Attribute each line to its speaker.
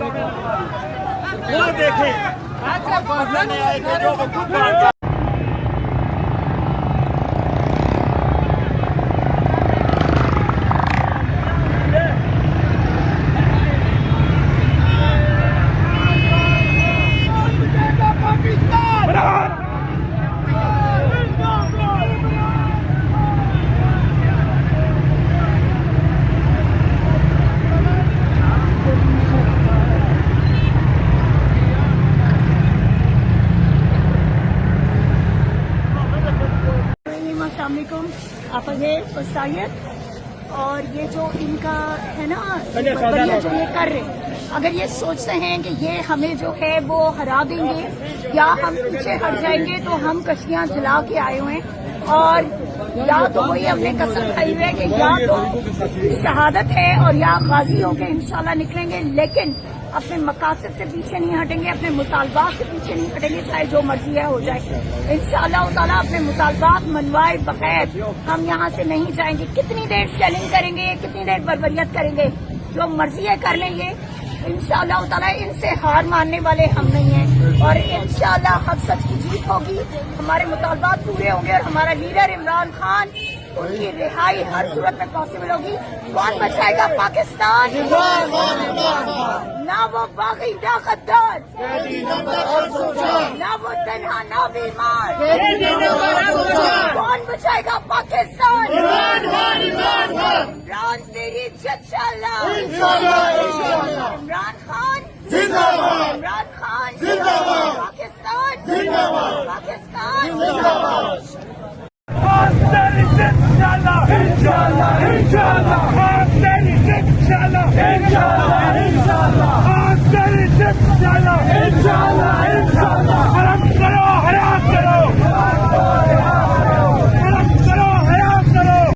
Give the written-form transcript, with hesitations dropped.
Speaker 1: وہ دیکھیں
Speaker 2: آپ سید اور یہ جو ان کا ہے نا جو یہ کر رہے ہیں، اگر یہ سوچتے ہیں کہ یہ ہمیں جو ہے وہ ہرا دیں گے یا ہم پیچھے ہٹ جائیں گے تو ہم کشتیاں جلا کے آئے ہوئے ہیں، اور یا تو وہی اپنے قسم کھائی ہوئے کہ یا تو شہادت ہے اور یا غازی ہو کے انشاءاللہ نکلیں گے، لیکن اپنے مقاصد سے پیچھے نہیں ہٹیں گے، اپنے مطالبات سے پیچھے نہیں ہٹیں گے، چاہے جو مرضی ہے ہو جائے انشاءاللہ تعالیٰ۔ اپنے مطالبات منوائے بغیر ہم یہاں سے نہیں جائیں گے۔ کتنی دیر شیلنگ کریں گے، کتنی دیر بربریت کریں گے، جو مرضی ہے کر لیں گے انشاءاللہ تعالیٰ۔ ان سے ہار ماننے والے ہم نہیں ہیں، اور انشاءاللہ حق سچ کی جیت ہوگی، ہمارے مطالبات پورے ہوں گے، اور ہمارا لیڈر عمران خان ان کی رہائی ہر صورت میں پاسبل ہوگی۔ کون بچائے گا پاکستان؟ نہ وہ باغی نہ غدار، نہ وہ تنہا نہ بیمار، کون بچائے گا پاکستان؟ عمران تیری انشاءاللہ، عمران خان عمران خان پاکستان، پاکستان